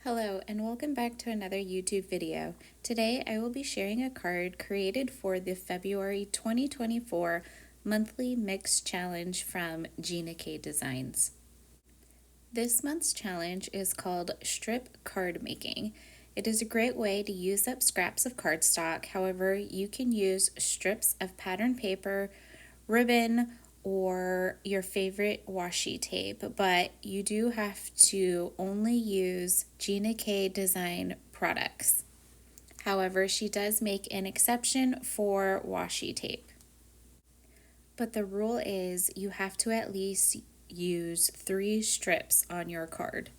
Hello and welcome back to another YouTube video. Today I will be sharing a card created for the February 2024 Monthly Mix Challenge from Gina K Designs. This month's challenge is called Strip Card Making. It is a great way to use up scraps of cardstock. However, you can use strips of pattern paper, ribbon, or your favorite washi tape, but you do have to only use Gina K Design products. However, she does make an exception for washi tape. But the rule is you have to at least use 3 strips on your card.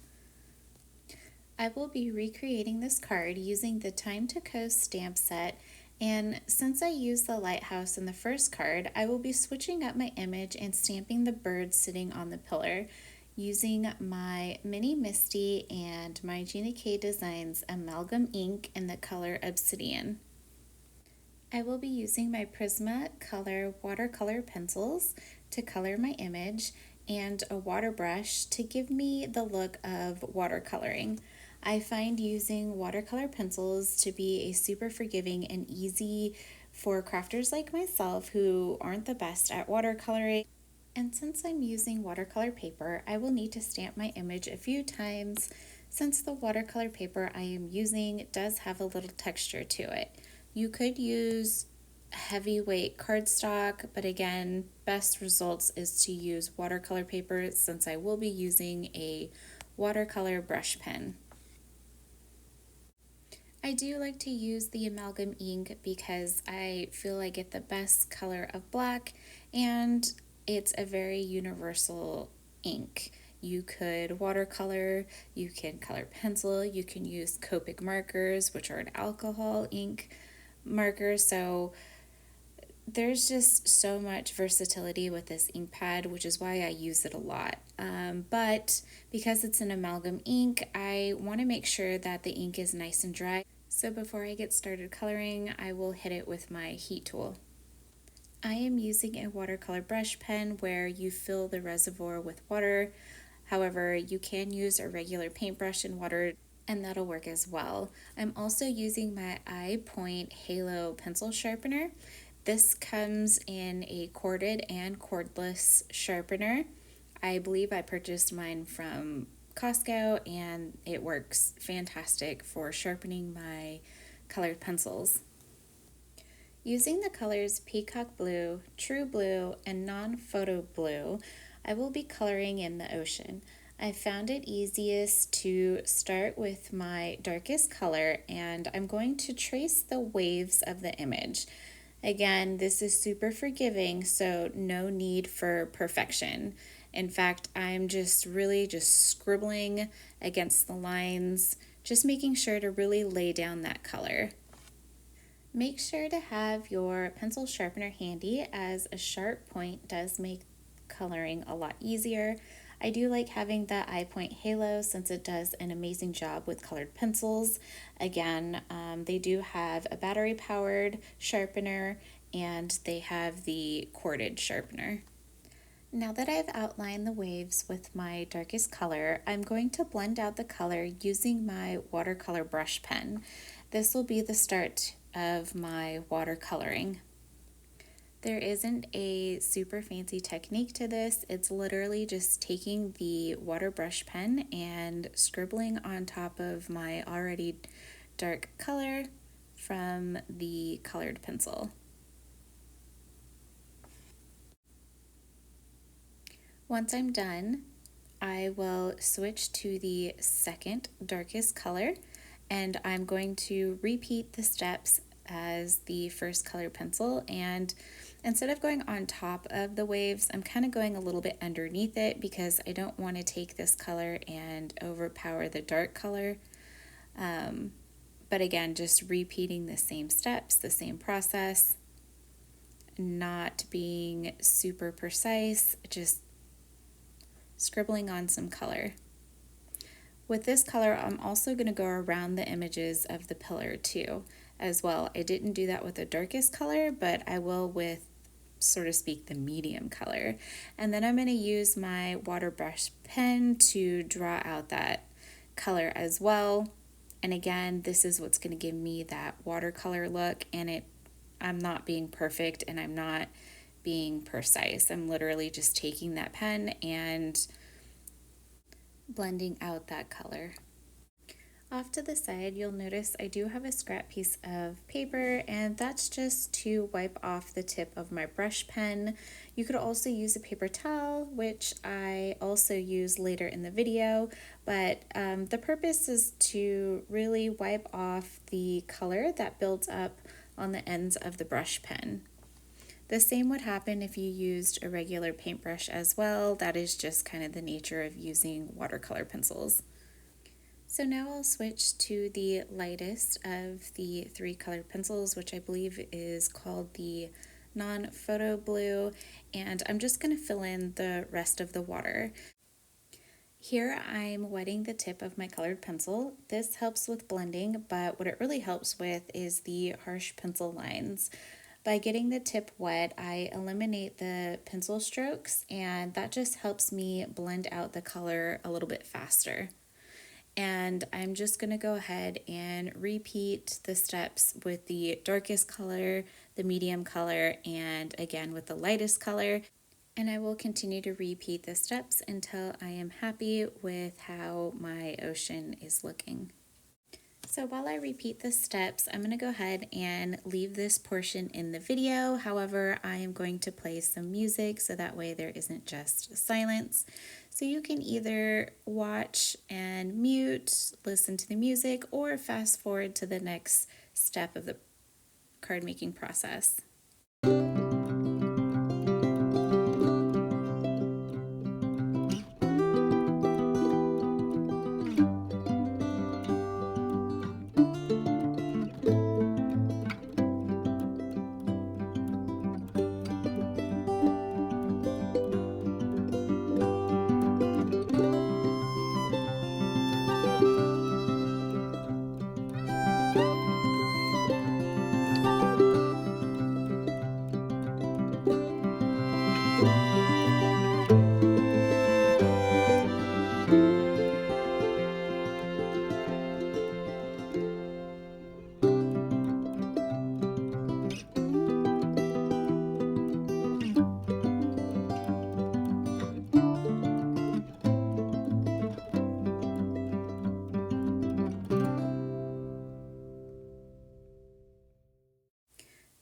I will be recreating this card using the Time to Coast stamp set, and since I used the lighthouse in the first card, I will be switching up my image and stamping the bird sitting on the pillar using my Mini Misty and my Gina K Designs Amalgam Ink in the color Obsidian. I will be using my Prismacolor watercolor pencils to color my image and a water brush to give me the look of watercoloring. I find using watercolor pencils to be a super forgiving and easy for crafters like myself who aren't the best at watercoloring. And since I'm using watercolor paper, I will need to stamp my image a few times since the watercolor paper I am using does have a little texture to it. You could use heavyweight cardstock, but again, best results is to use watercolor paper since I will be using a watercolor brush pen. I do like to use the amalgam ink because I feel I get the best color of black and it's a very universal ink. You could watercolor, you can color pencil, you can use Copic markers, which are an alcohol ink marker. So there's just so much versatility with this ink pad, which is why I use it a lot. But because it's an amalgam ink, I want to make sure that the ink is nice and dry. So before I get started coloring, I will hit it with my heat tool. I am using a watercolor brush pen where you fill the reservoir with water. However, you can use a regular paintbrush and water and that'll work as well. I'm also using my Eye Point Halo pencil sharpener. This comes in a corded and cordless sharpener. I believe I purchased mine from Costco and it works fantastic for sharpening my colored pencils. Using the colors Peacock Blue, True Blue, and Non-Photo Blue, I will be coloring in the ocean. I found it easiest to start with my darkest color and I'm going to trace the waves of the image. Again, this is super forgiving, so no need for perfection. In fact, I'm just really scribbling against the lines, just making sure to really lay down that color. Make sure to have your pencil sharpener handy as a sharp point does make coloring a lot easier. I do like having the Eye Point Halo since it does an amazing job with colored pencils. Again, they do have a battery powered sharpener and they have the corded sharpener. Now that I've outlined the waves with my darkest color, I'm going to blend out the color using my watercolor brush pen. This will be the start of my watercoloring. There isn't a super fancy technique to this. It's literally just taking the water brush pen and scribbling on top of my already dark color from the colored pencil. Once I'm done, I will switch to the second darkest color and I'm going to repeat the steps as the first colored pencil, and instead of going on top of the waves, I'm kind of going a little bit underneath it because I don't want to take this color and overpower the dark color. But again, just repeating the same steps, the same process, not being super precise, just scribbling on some color. With this color, I'm also going to go around the images of the pillar too, as well. I didn't do that with the darkest color, but I will with, so to speak, the medium color. And then I'm going to use my water brush pen to draw out that color as well. And again, this is what's going to give me that watercolor look, and I'm not being perfect and I'm not being precise. I'm literally just taking that pen and blending out that color. Off to the side, you'll notice I do have a scrap piece of paper, and that's just to wipe off the tip of my brush pen. You could also use a paper towel, which I also use later in the video, but the purpose is to really wipe off the color that builds up on the ends of the brush pen. The same would happen if you used a regular paintbrush as well. That is just kind of the nature of using watercolor pencils. So now I'll switch to the lightest of the three colored pencils, which I believe is called the non-photo blue, and I'm just going to fill in the rest of the water. Here I'm wetting the tip of my colored pencil. This helps with blending, but what it really helps with is the harsh pencil lines. By getting the tip wet, I eliminate the pencil strokes, and that just helps me blend out the color a little bit faster. And I'm just going to go ahead and repeat the steps with the darkest color, the medium color, and again with the lightest color. And I will continue to repeat the steps until I am happy with how my ocean is looking. So while I repeat the steps, I'm going to go ahead and leave this portion in the video. However, I am going to play some music so that way there isn't just silence. So you can either watch and mute, listen to the music, or fast forward to the next step of the card making process.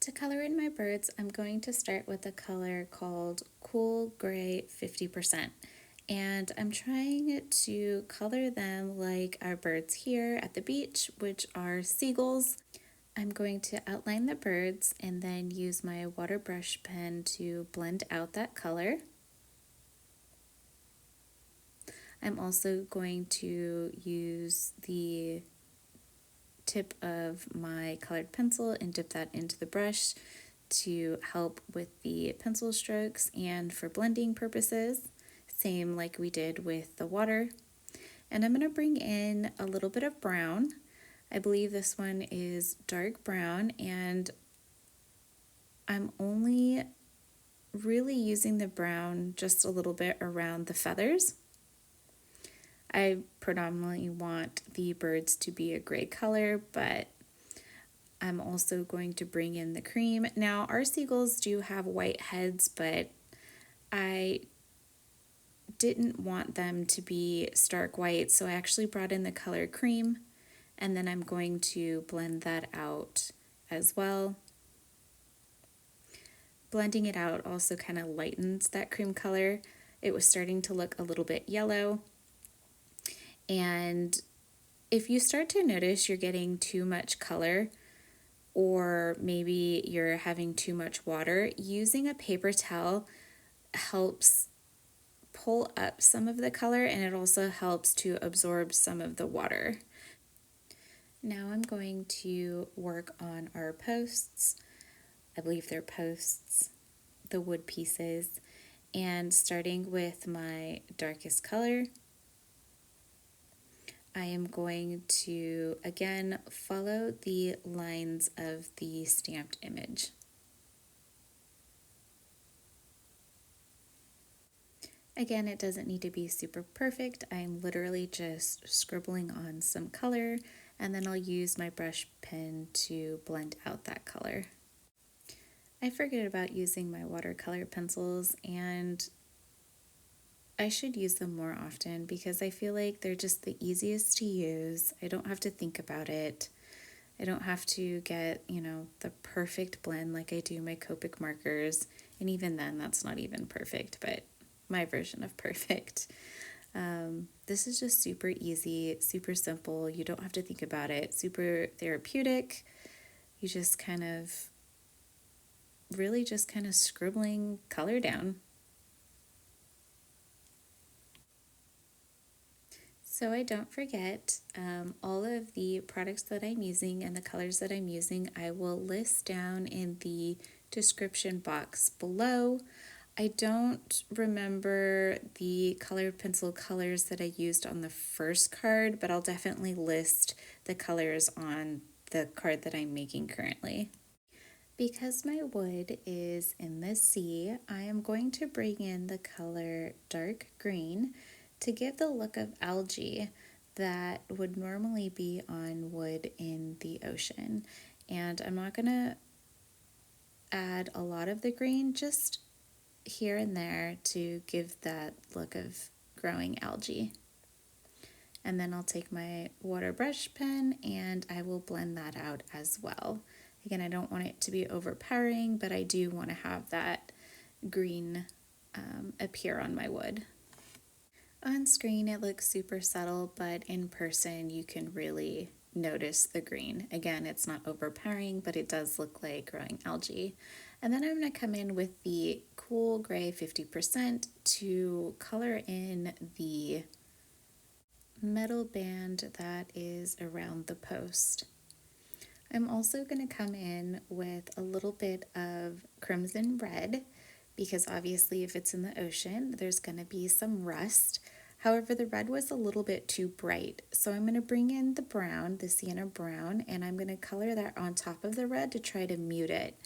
To color in my birds, I'm going to start with a color called Cool Gray 50%. And I'm trying to color them like our birds here at the beach, which are seagulls. I'm going to outline the birds and then use my water brush pen to blend out that color. I'm also going to use the tip of my colored pencil and dip that into the brush to help with the pencil strokes and for blending purposes, same like we did with the water. And I'm going to bring in a little bit of brown. I believe this one is dark brown, and I'm only really using the brown just a little bit around the feathers. I predominantly want the birds to be a gray color, but I'm also going to bring in the cream. Now, our seagulls do have white heads, but I didn't want them to be stark white, so I actually brought in the color cream, and then I'm going to blend that out as well. Blending it out also kind of lightens that cream color. It was starting to look a little bit yellow. And if you start to notice you're getting too much color, or maybe you're having too much water, using a paper towel helps pull up some of the color, and it also helps to absorb some of the water. Now I'm going to work on our posts. I believe they're posts, the wood pieces, and starting with my darkest color, I am going to, again, follow the lines of the stamped image. Again, it doesn't need to be super perfect. I'm literally just scribbling on some color, and then I'll use my brush pen to blend out that color. I forget about using my watercolor pencils, and I should use them more often because I feel like they're just the easiest to use. I don't have to think about it. I don't have to get, the perfect blend like I do my Copic markers. And even then, that's not even perfect, but my version of perfect. This is just super easy, super simple. You don't have to think about it. Super therapeutic. You just really just kind of scribbling color down. So I don't forget, all of the products that I'm using and the colors that I'm using, I will list down in the description box below. I don't remember the colored pencil colors that I used on the first card, but I'll definitely list the colors on the card that I'm making currently. Because my wood is in the sea, I am going to bring in the color dark green to give the look of algae that would normally be on wood in the ocean. And I'm not going to add a lot of the green, just here and there to give that look of growing algae. And then I'll take my water brush pen and I will blend that out as well. Again, I don't want it to be overpowering, but I do want to have that green appear on my wood. On screen it looks super subtle, but in person you can really notice the green. Again, it's not overpowering, but it does look like growing algae. And then I'm going to come in with the cool gray 50% to color in the metal band that is around the post. I'm also going to come in with a little bit of crimson red because obviously if it's in the ocean, there's going to be some rust. However, the red was a little bit too bright. So I'm going to bring in the brown, the sienna brown, and I'm going to color that on top of the red to try to mute it.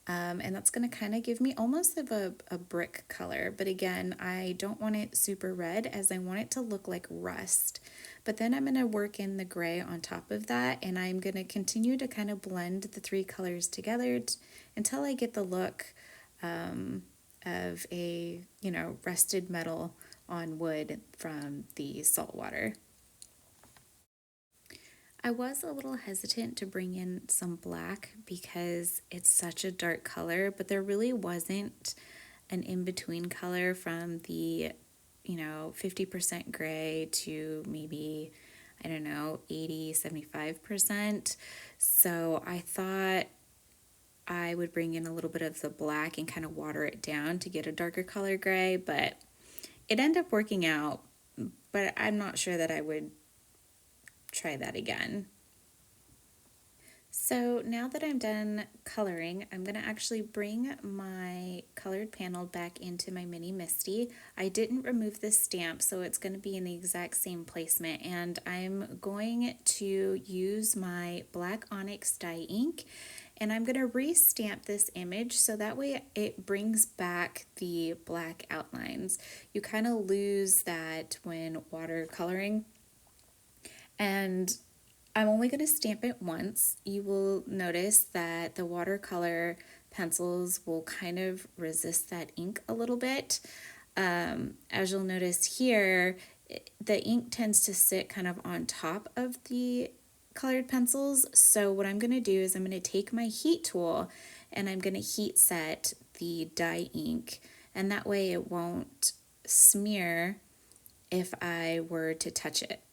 And that's going to kind of give me almost of a brick color. But again, I don't want it super red as I want it to look like rust. But then I'm going to work in the gray on top of that, and I'm going to continue to kind of blend the three colors together until I get the look of a, rusted metal on wood from the salt water. I was a little hesitant to bring in some black because it's such a dark color, but there really wasn't an in-between color from the, 50% gray to maybe, 80, 75%. So I thought I would bring in a little bit of the black and kind of water it down to get a darker color gray, but it ended up working out, but I'm not sure that I would try that again. So now that I'm done coloring, I'm going to actually bring my colored panel back into my mini Misty. I didn't remove the stamp, so it's going to be in the exact same placement, and I'm going to use my black Onyx dye ink, and I'm going to re-stamp this image so that way it brings back the black outlines. You kind of lose that when watercoloring, and I'm only going to stamp it once. You will notice that the watercolor pencils will kind of resist that ink a little bit. As you'll notice here, the ink tends to sit kind of on top of the colored pencils. So what I'm going to do is I'm going to take my heat tool and I'm going to heat set the dye ink, and that way it won't smear if I were to touch it.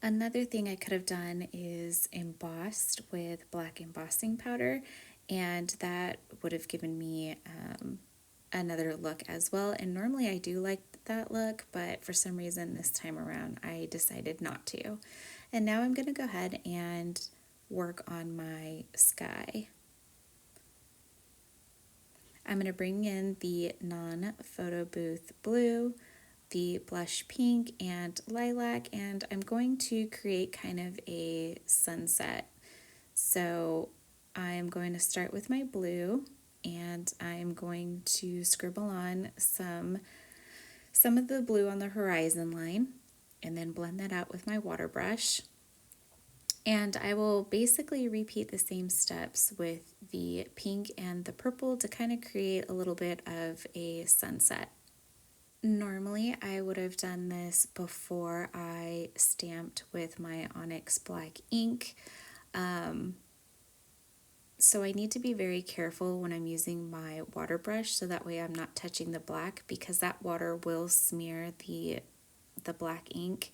Another thing I could have done is embossed with black embossing powder, and that would have given me another look as well. And normally I do like that look, but for some reason this time around I decided not to. And now I'm going to go ahead and work on my sky. I'm going to bring in the non-photo booth blue, the blush pink and lilac, and I'm going to create kind of a sunset. So I'm going to start with my blue, and I'm going to scribble on some some of the blue on the horizon line and then blend that out with my water brush. And I will basically repeat the same steps with the pink and the purple to kind of create a little bit of a sunset. Normally I would have done this before I stamped with my Onyx black ink. So I need to be very careful when I'm using my water brush so that way I'm not touching the black, because that water will smear the black ink.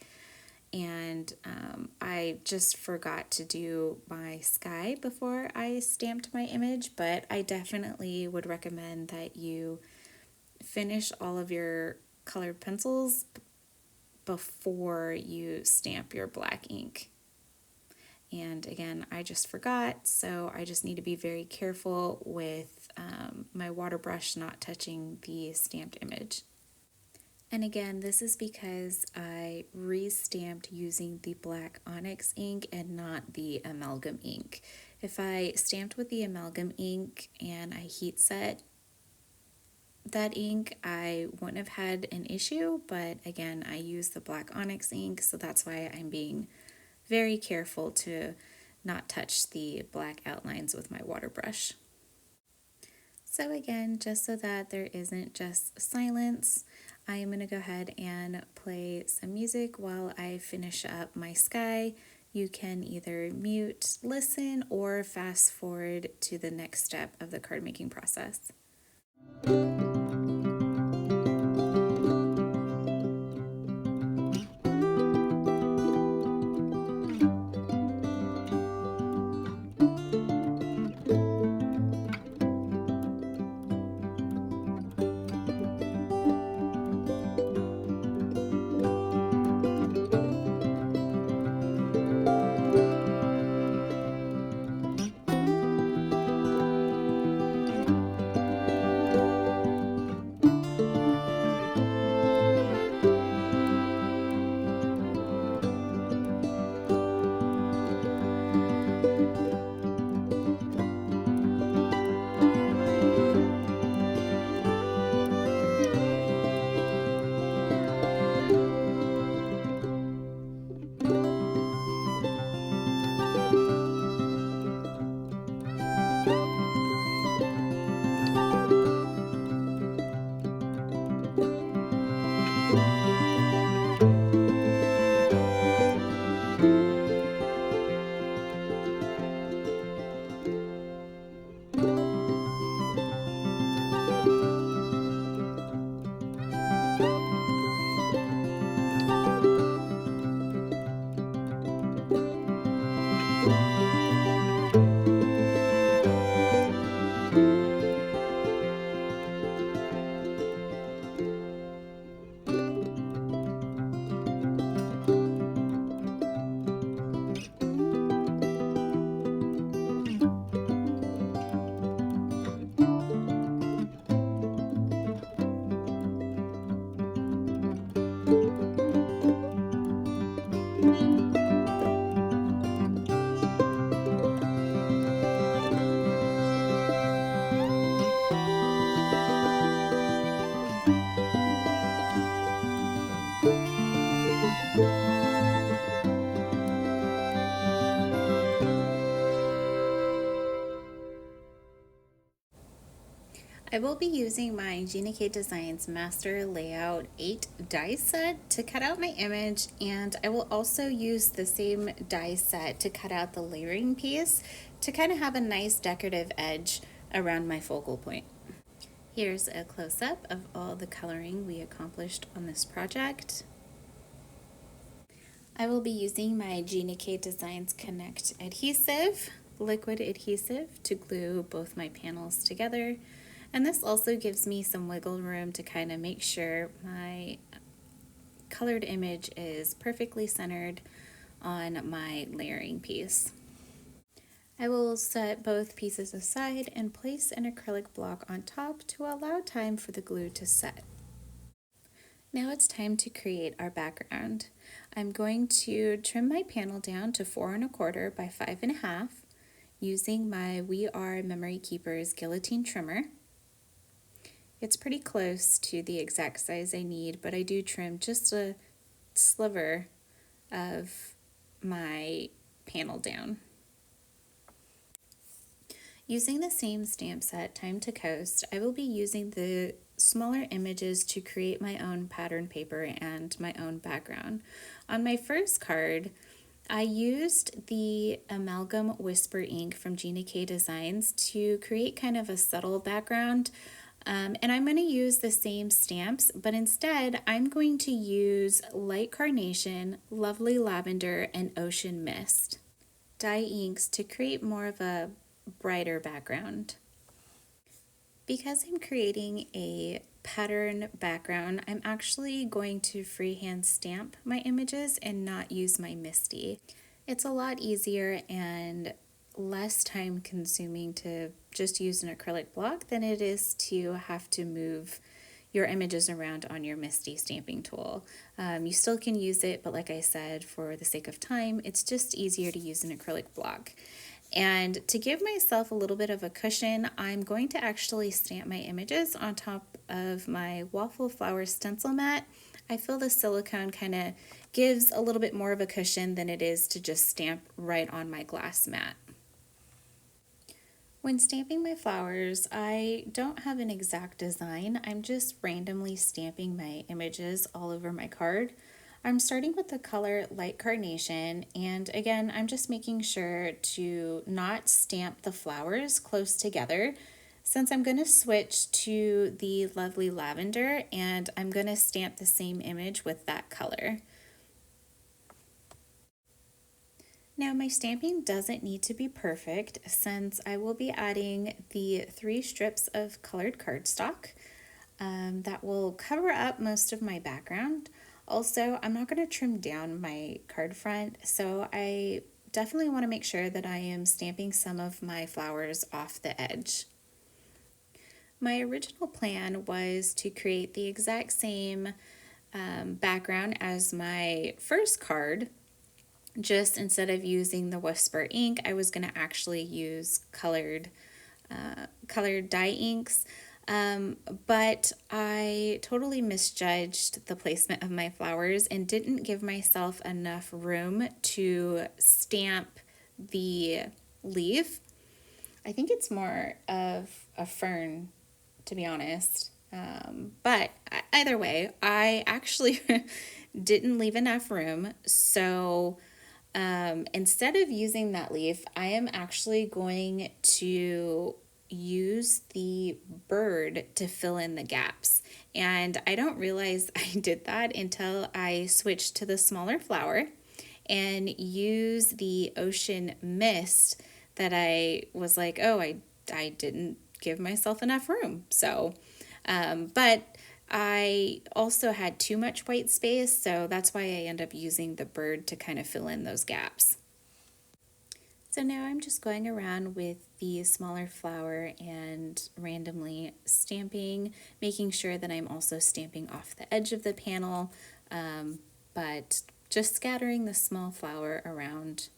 And I just forgot to do my sky before I stamped my image, but I definitely would recommend that you finish all of your colored pencils before you stamp your black ink. And again, I just forgot, so I just need to be very careful with my water brush not touching the stamped image. And again, this is because I re-stamped using the black Onyx ink and not the Amalgam ink. If I stamped with the Amalgam ink and I heat set that ink, I wouldn't have had an issue, but again, I use the black Onyx ink, so that's why I'm being very careful to not touch the black outlines with my water brush. So again, just so that there isn't just silence, I am going to go ahead and play some music while I finish up my sky. You can either mute, listen, or fast forward to the next step of the card making process. I will be using my Gina K Designs Master Layout 8 die set to cut out my image, and I will also use the same die set to cut out the layering piece to kind of have a nice decorative edge around my focal point. Here's a close-up of all the coloring we accomplished on this project. I will be using my Gina K Designs Connect adhesive, liquid adhesive, to glue both my panels together. And this also gives me some wiggle room to kind of make sure my colored image is perfectly centered on my layering piece. I will set both pieces aside and place an acrylic block on top to allow time for the glue to set. Now it's time to create our background. I'm going to trim my panel down to 4 1/4 by 5 1/2 using my We Are Memory Keepers guillotine trimmer. It's pretty close to the exact size I need, but I do trim just a sliver of my panel down. Using the same stamp set, Time to Coast, I will be using the smaller images to create my own pattern paper and my own background. On my first card, I used the Amalgam Whisper ink from Gina K Designs to create kind of a subtle background. And I'm going to use the same stamps, but instead I'm going to use Light Carnation, Lovely Lavender, and Ocean Mist dye inks to create more of a brighter background. Because I'm creating a pattern background, I'm actually going to freehand stamp my images and not use my MISTI. It's a lot easier and less time consuming to just use an acrylic block than it is to have to move your images around on your MISTI stamping tool. You still can use it, but like I said, for the sake of time, it's just easier to use an acrylic block. And to give myself a little bit of a cushion, I'm going to actually stamp my images on top of my waffle flower stencil mat. I feel the silicone kind of gives a little bit more of a cushion than it is to just stamp right on my glass mat. When stamping my flowers, I don't have an exact design. I'm just randomly stamping my images all over my card. I'm starting with the color Light Carnation, and again, I'm just making sure to not stamp the flowers close together since I'm going to switch to the Lovely Lavender and I'm going to stamp the same image with that color. Now my stamping doesn't need to be perfect since I will be adding the 3 strips of colored cardstock that will cover up most of my background. Also, I'm not going to trim down my card front, so I definitely want to make sure that I am stamping some of my flowers off the edge. My original plan was to create the exact same background as my first card. Just instead of using the Whisper ink, I was going to actually use colored dye inks. But I totally misjudged the placement of my flowers and didn't give myself enough room to stamp the leaf. I think it's more of a fern, to be honest. But either way, I actually didn't leave enough room. So instead of using that leaf, I am actually going to use the bird to fill in the gaps. And I don't realize I did that until I switched to the smaller flower and use the Ocean Mist that I was like, oh, I didn't give myself enough room. So, but I also had too much white space, so that's why I end up using the bird to kind of fill in those gaps. So now I'm just going around with the smaller flower and randomly stamping, making sure that I'm also stamping off the edge of the panel, but just scattering the small flower around.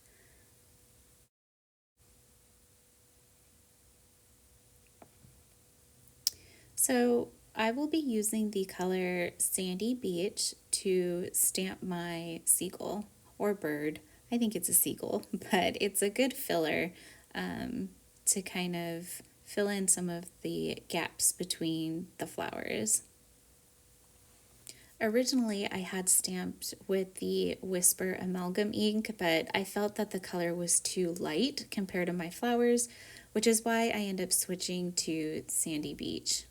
So I will be using the color Sandy Beach to stamp my seagull or bird. I think it's a seagull, but it's a good filler to kind of fill in some of the gaps between the flowers. Originally, I had stamped with the Whisper Amalgam ink, but I felt that the color was too light compared to my flowers, which is why I ended up switching to Sandy Beach.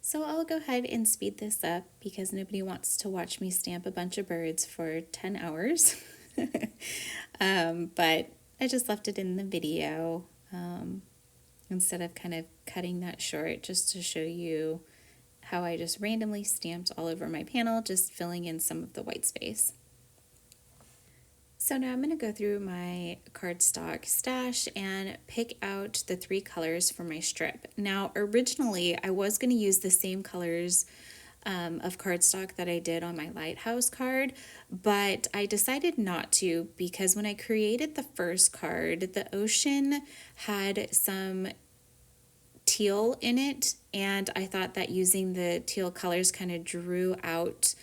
So I'll go ahead and speed this up because nobody wants to watch me stamp a bunch of birds for 10 hours. But I just left it in the video instead of kind of cutting that short, just to show you how I just randomly stamped all over my panel, just filling in some of the white space. So now I'm going to go through my cardstock stash and pick out the 3 colors for my strip. Now originally I was going to use the same colors of cardstock that I did on my lighthouse card, but I decided not to because when I created the first card, the ocean had some teal in it, and I thought that using the teal colors kind of drew out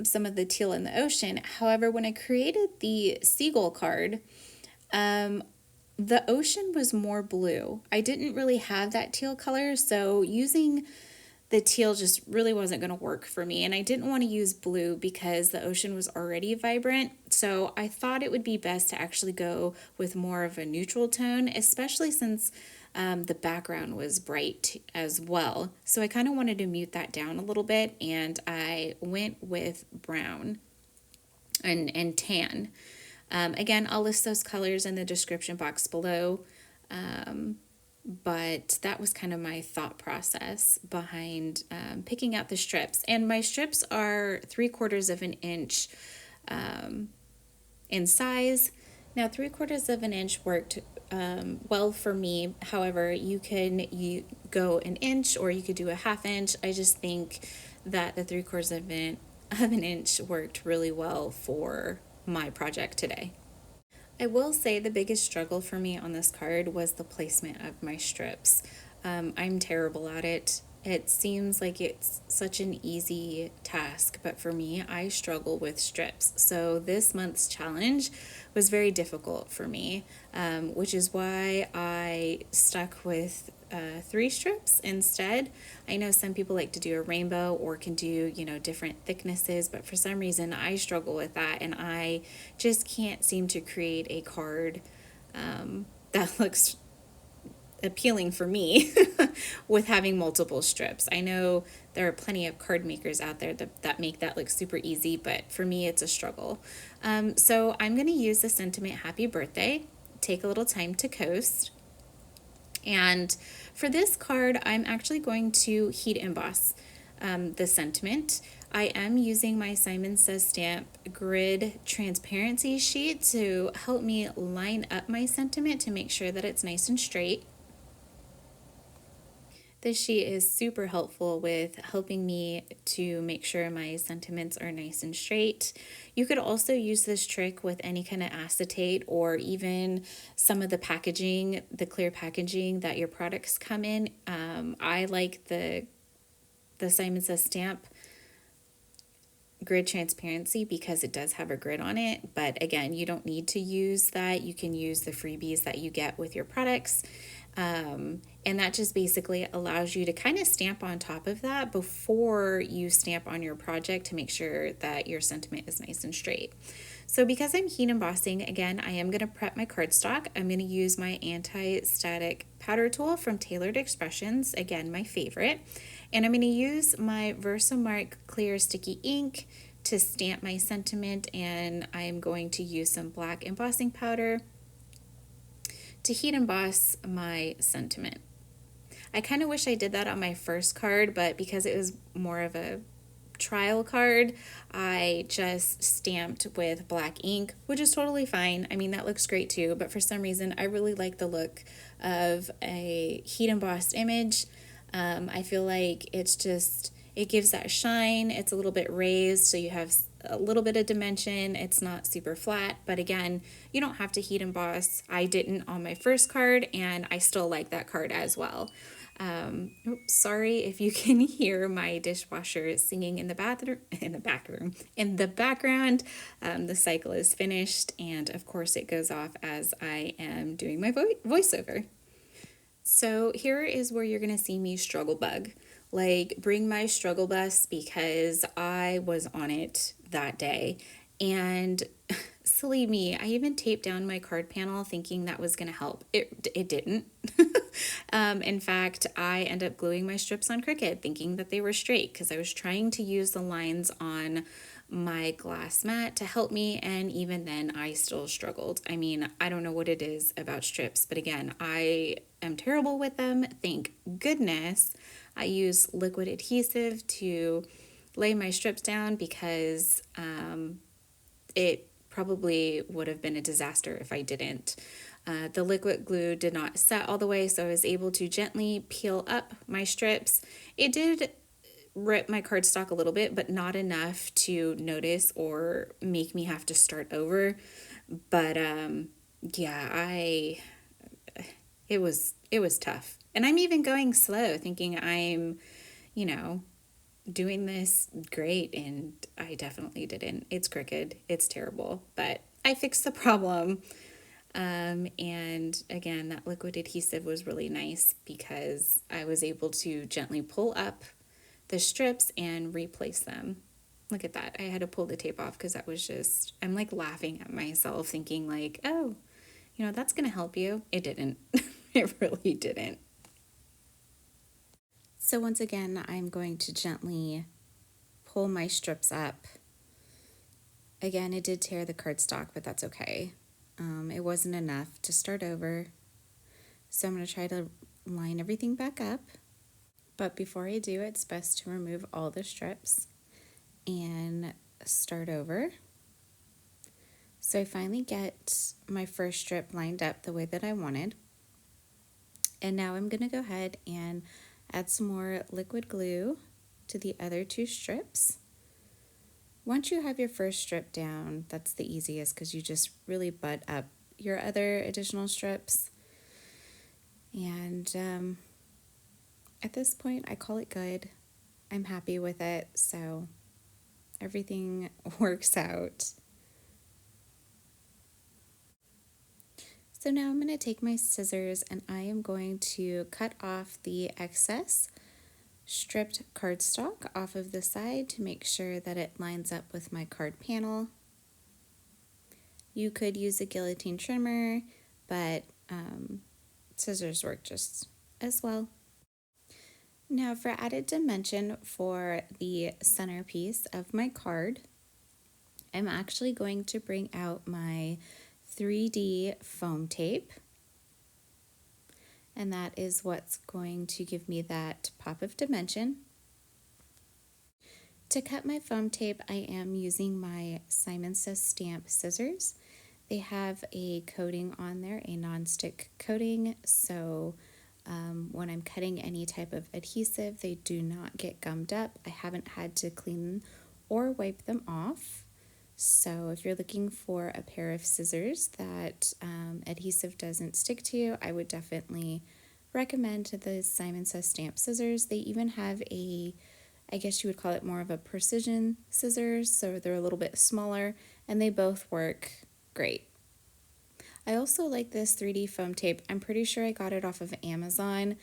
some of the teal in the ocean. However, when I created the seagull card, the ocean was more blue. I didn't really have that teal color, so using the teal just really wasn't going to work for me. And I didn't want to use blue because the ocean was already vibrant. So I thought it would be best to actually go with more of a neutral tone, especially since the background was bright as well. So I kind of wanted to mute that down a little bit, and I went with brown and tan. Again, I'll list those colors in the description box below. But that was kind of my thought process behind picking out the strips. And my strips are 3/4 of an inch in size. Now, 3/4 of an inch worked well for me. However, you go an inch, or you could do a 1/2 inch. I just think that the 3/4 of an inch worked really well for my project today. I will say the biggest struggle for me on this card was the placement of my strips. I'm terrible at it. It seems like it's such an easy task, but for me, I struggle with strips. So this month's challenge was very difficult for me, which is why I stuck with 3 strips instead. I know some people like to do a rainbow or can do, different thicknesses, but for some reason I struggle with that, and I just can't seem to create a card that looks appealing for me with having multiple strips. I know there are plenty of card makers out there that make that look super easy, but for me it's a struggle. So I'm going to use the sentiment Happy Birthday, Take a Little Time to Coast. And for this card, I'm actually going to heat emboss the sentiment. I am using my Simon Says Stamp grid transparency sheet to help me line up my sentiment to make sure that it's nice and straight. This sheet is super helpful with helping me to make sure my sentiments are nice and straight. You could also use this trick with any kind of acetate, or even some of the packaging, the clear packaging that your products come in. I like the Simon Says Stamp grid transparency because it does have a grid on it, but again, you don't need to use that. You can use the freebies that you get with your products. And that just basically allows you to kind of stamp on top of that before you stamp on your project to make sure that your sentiment is nice and straight. So because I'm heat embossing, again, I am going to prep my cardstock. I'm going to use my anti-static powder tool from Tailored Expressions, again, my favorite. And I'm going to use my Versamark clear sticky ink to stamp my sentiment, and I'm going to use some black embossing powder to heat emboss my sentiment. I kind of wish I did that on my first card, but because it was more of a trial card, I just stamped with black ink, which is totally fine. I mean, that looks great too, but for some reason, I really like the look of a heat embossed image. I feel like it gives that shine. It's a little bit raised, so you have a little bit of dimension. It's not super flat, but again, you don't have to heat emboss. I didn't on my first card, and I still like that card as well. Sorry if you can hear my dishwasher singing in the background. The cycle is finished, and of course it goes off as I am doing my voiceover. So here is where you're going to see me struggle bug. Like, bring my struggle bus, because I was on it that day. And silly me, I even taped down my card panel thinking that was going to help. It didn't. In fact, I ended up gluing my strips on Cricut thinking that they were straight, because I was trying to use the lines on my glass mat to help me, and even then I still struggled. I mean, I don't know what it is about strips, but again, I am terrible with them. Thank goodness I use liquid adhesive to lay my strips down, because it probably would have been a disaster if I didn't. The liquid glue did not set all the way, so I was able to gently peel up my strips. It did rip my cardstock a little bit, but not enough to notice or make me have to start over. But yeah, it was tough. And I'm even going slow, thinking I'm, you know, doing this great, and I definitely didn't. It's crooked. It's terrible, but I fixed the problem. And again, that liquid adhesive was really nice because I was able to gently pull up the strips and replace them. Look at that. I had to pull the tape off because that was just, I'm like laughing at myself thinking like, oh, you know, that's going to help you. It didn't. It really didn't. So once again, I'm going to gently pull my strips up. Again, it did tear the cardstock, but that's okay. It wasn't enough to start over. So I'm going to try to line everything back up. But before I do, it's best to remove all the strips and start over. So I finally get my first strip lined up the way that I wanted. And now I'm going to go ahead and add some more liquid glue to the other two strips. Once you have your first strip down, that's the easiest because you just really butt up your other additional strips. And at this point, I call it good. I'm happy with it, so everything works out. So now I'm going to take my scissors and I am going to cut off the excess stripped cardstock off of the side to make sure that it lines up with my card panel. You could use a guillotine trimmer, but scissors work just as well. Now for added dimension for the centerpiece of my card, I'm actually going to bring out my 3D foam tape. And that is what's going to give me that pop of dimension. To cut my foam tape, I am using my Simon Says Stamp scissors. They have a coating on there, a non-stick coating, so when I'm cutting any type of adhesive, they do not get gummed up. I haven't had to clean or wipe them off. So if you're looking for a pair of scissors that adhesive doesn't stick to, I would definitely recommend the Simon Says Stamp scissors. They even have a, I guess you would call it more of a precision scissors, so they're a little bit smaller, and they both work great. I also like this 3D foam tape. I'm pretty sure I got it off of Amazon,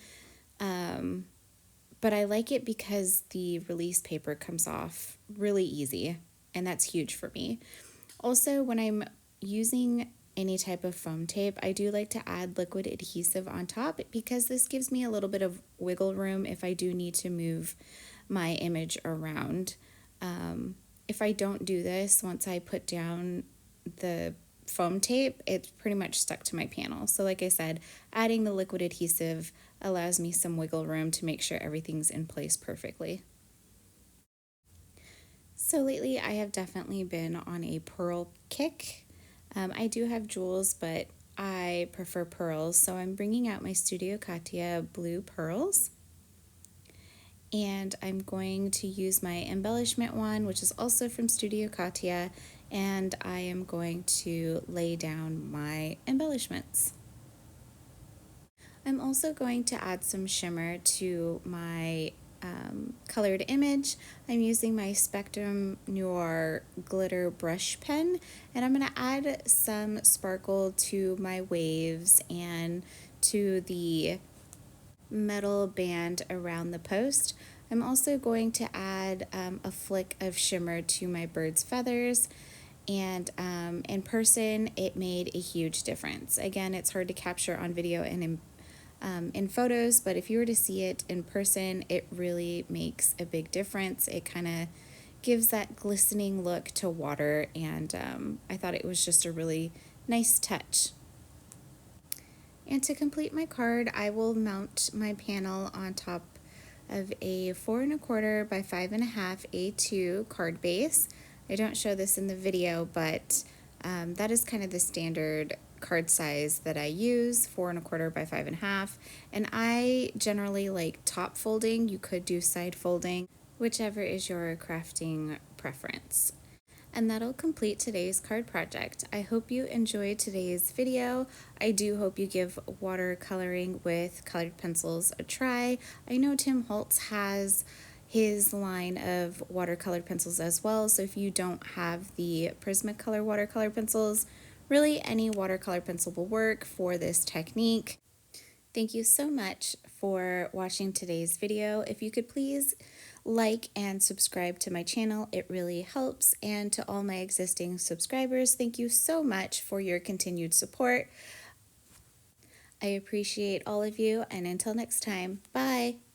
but I like it because the release paper comes off really easy, and that's huge for me. Also, when I'm using any type of foam tape, I do like to add liquid adhesive on top because this gives me a little bit of wiggle room if I do need to move my image around. If I don't do this, once I put down the foam tape, it's pretty much stuck to my panel. So like I said, adding the liquid adhesive allows me some wiggle room to make sure everything's in place perfectly. So lately I have definitely been on a pearl kick. I do have jewels, but I prefer pearls, so I'm bringing out my Studio Katia blue pearls. And I'm going to use my embellishment wand, which is also from Studio Katia, and I am going to lay down my embellishments. I'm also going to add some shimmer to my colored image. I'm using my Spectrum Noir glitter brush pen, and I'm going to add some sparkle to my waves and to the metal band around the post. I'm also going to add a flick of shimmer to my bird's feathers, and in person it made a huge difference. Again, it's hard to capture on video and in photos, but if you were to see it in person, it really makes a big difference. It kind of gives that glistening look to water, and I thought it was just a really nice touch. And to complete my card, I will mount my panel on top of a 4 1/4 by 5 1/2 A2 card base. I don't show this in the video, but that is kind of the standard card size that I use, 4 1/4 by 5 1/2. And I generally like top folding. You could do side folding, whichever is your crafting preference. And that'll complete today's card project. I hope you enjoyed today's video. I do hope you give watercoloring with colored pencils a try. I know Tim Holtz has his line of watercolored pencils as well, so if you don't have the Prismacolor watercolor pencils, really any watercolor pencil will work for this technique. Thank you so much for watching today's video. If you could please like and subscribe to my channel, it really helps. And to all my existing subscribers, thank you so much for your continued support. I appreciate all of you, and until next time, bye.